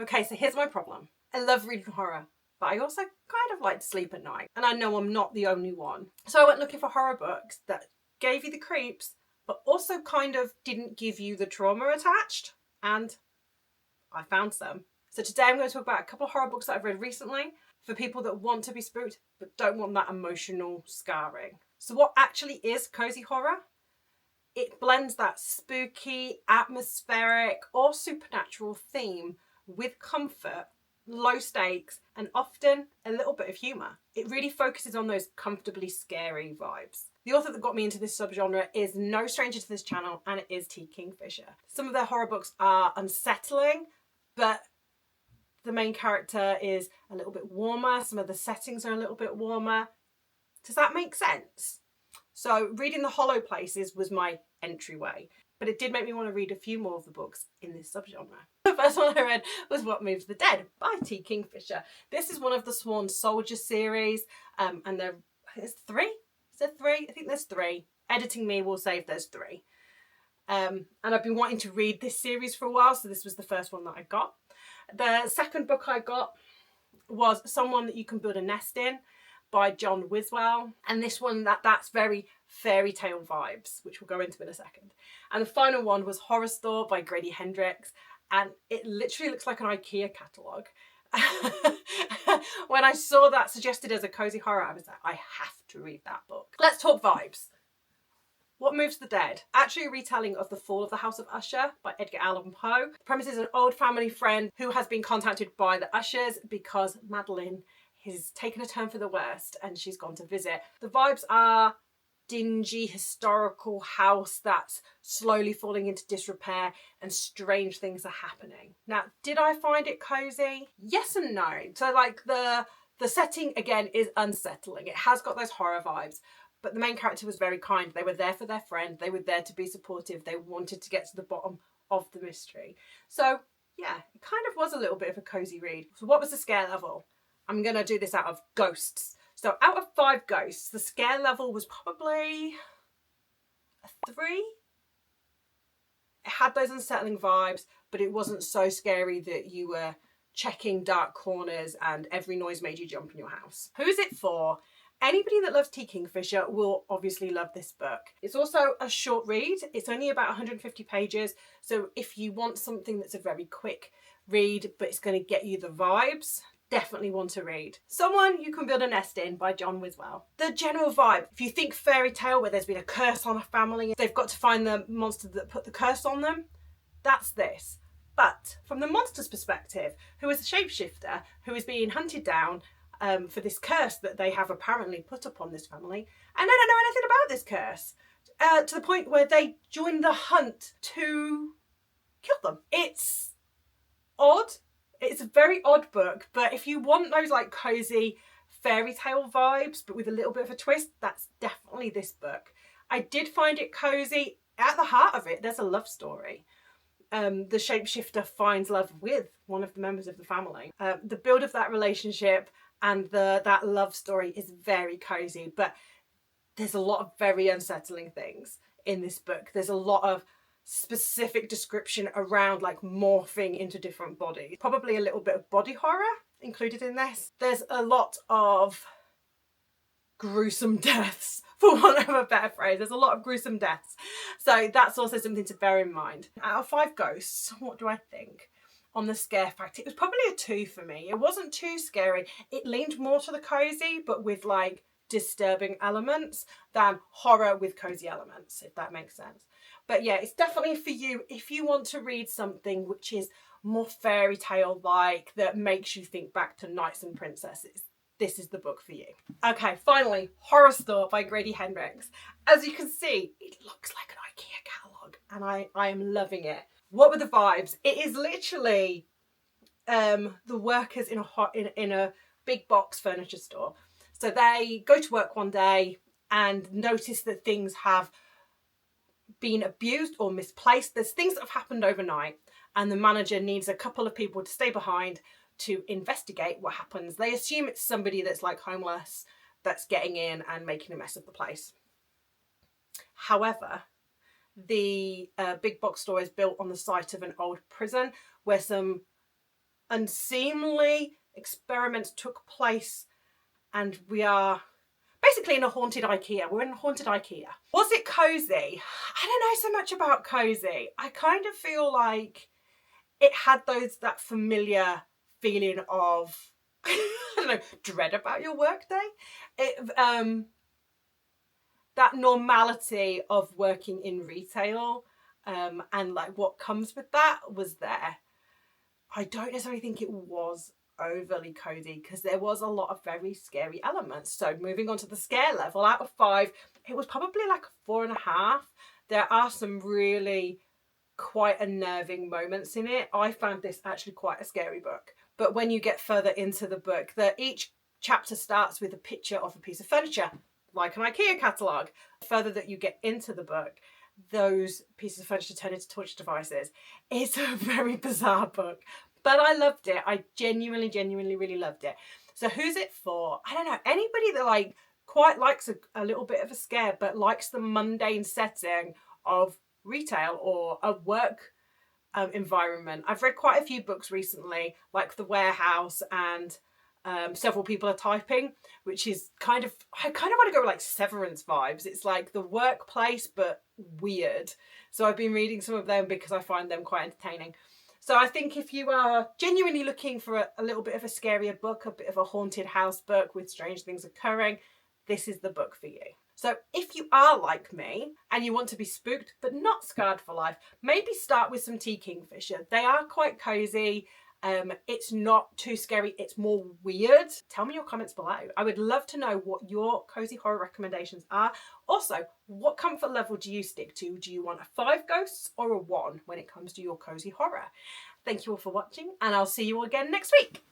Okay, so here's my problem. I love reading horror, but I also kind of like to sleep at night. And I know I'm not the only one. So I went looking for horror books that gave you the creeps, but also kind of didn't give you the trauma attached. And I found some. So today I'm going to talk about a couple of horror books that I've read recently for people that want to be spooked, but don't want that emotional scarring. So what actually is cozy horror? It blends that spooky, atmospheric, or supernatural theme with comfort, low stakes, and often a little bit of humour. It really focuses on those comfortably scary vibes. The author that got me into this subgenre is no stranger to this channel, and it is T. Kingfisher. Some of their horror books are unsettling, but the main character is a little bit warmer. Some of the settings are a little bit warmer. Does that make sense? So reading The Hollow Places was my entryway, but it did make me want to read a few more of the books in this subgenre. The first one I read was What Moves the Dead by T. Kingfisher. This is one of the Sworn Soldier series, and there's three? Is there three? I think there's three. Editing me will say if there's three. And I've been wanting to read this series for a while, so this was the first one that I got. The second book I got was Someone That You Can Build a Nest In by John Wiswell, and this one that's very fairy tale vibes, which we'll go into in a second. And the final one was Horror Store by Grady Hendrix, and it literally looks like an IKEA catalogue. When I saw that suggested as a cozy horror, I was like, I have to read that book. Let's talk vibes. What Moves the Dead? Actually a retelling of The Fall of the House of Usher by Edgar Allan Poe. The premise is an old family friend who has been contacted by the Ushers because Madeline has taken a turn for the worst and she's gone to visit. The vibes are dingy historical house that's slowly falling into disrepair and strange things are happening. Now, did I find it cozy? Yes and no. So like the setting again is unsettling. It has got those horror vibes, but the main character was very kind. They were there for their friend. They were there to be supportive. They wanted to get to the bottom of the mystery. So yeah, it kind of was a little bit of a cozy read. So what was the scare level? I'm going to do this out of ghosts. So out of 5 ghosts, the scare level was probably a 3. It had those unsettling vibes, but it wasn't so scary that you were checking dark corners and every noise made you jump in your house. Who is it for? Anybody that loves T. Kingfisher will obviously love this book. It's also a short read. It's only about 150 pages. So if you want something that's a very quick read, but it's going to get you the vibes, definitely want to read. Someone You Can Build a Nest In by John Wiswell. The general vibe, if you think fairy tale where there's been a curse on a family, they've got to find the monster that put the curse on them, that's this. But from the monster's perspective, who is a shapeshifter who is being hunted down for this curse that they have apparently put upon this family, and they don't know anything about this curse, to the point where they join the hunt to kill them. It's odd. It's a very odd book, but if you want those like cozy fairy tale vibes, but with a little bit of a twist, that's definitely this book. I did find it cozy. At the heart of it, there's a love story. The shapeshifter finds love with one of the members of the family. The build of that relationship and that love story is very cozy, but there's a lot of very unsettling things in this book. There's a lot of specific description around like morphing into different bodies. Probably a little bit of body horror included in this. There's a lot of gruesome deaths, for want of a better phrase. There's a lot of gruesome deaths. So that's also something to bear in mind. Out of 5 ghosts, what do I think? On the scare factor, it was probably a 2 for me. It wasn't too scary. It leaned more to the cozy, but with like disturbing elements than horror with cozy elements, if that makes sense. But yeah, it's definitely for you if you want to read something which is more fairy tale like, that makes you think back to knights and princesses. This is the book for you. Okay, finally, Horror Store by Grady Hendrix. As you can see, it looks like an IKEA catalogue and I am loving it. What were the vibes? It is literally the workers in a big box furniture store. So they go to work one day and notice that things have been abused or misplaced. There's things that have happened overnight and the manager needs a couple of people to stay behind to investigate what happens. They assume it's somebody that's like homeless that's getting in and making a mess of the place. However, the big box store is built on the site of an old prison where some unseemly experiments took place, and we are basically in a haunted IKEA. We're in a haunted IKEA. Was it cozy? I don't know so much about cozy. I kind of feel like it had that familiar feeling of I don't know, dread about your workday. That normality of working in retail, and like what comes with that was there. I don't necessarily think it was overly cozy because there was a lot of very scary elements. So moving on to the scare level, out of 5, it was probably like a 4.5. There are some really quite unnerving moments in it. I found this actually quite a scary book. But when you get further into the book, each chapter starts with a picture of a piece of furniture, like an IKEA catalogue. The further that you get into the book, those pieces of furniture turn into torture devices. It's a very bizarre book, but I loved it. I genuinely really loved it. So who's it for? I don't know. Anybody that like quite likes a little bit of a scare, but likes the mundane setting of retail or a work environment. I've read quite a few books recently, like The Warehouse and Several People Are Typing, which is I kind of want to go like Severance vibes. It's like the workplace, but weird. So I've been reading some of them because I find them quite entertaining. So I think if you are genuinely looking for a little bit of a scarier book, a bit of a haunted house book with strange things occurring, this is the book for you. So if you are like me and you want to be spooked but not scarred for life, maybe start with some Tea Kingfisher. They are quite cozy. It's not too scary. It's more weird. Tell me your comments below. I would love to know what your cozy horror recommendations are. Also, what comfort level do you stick to? Do you want a 5 ghosts or a 1 when it comes to your cozy horror? Thank you all for watching, and I'll see you all again next week.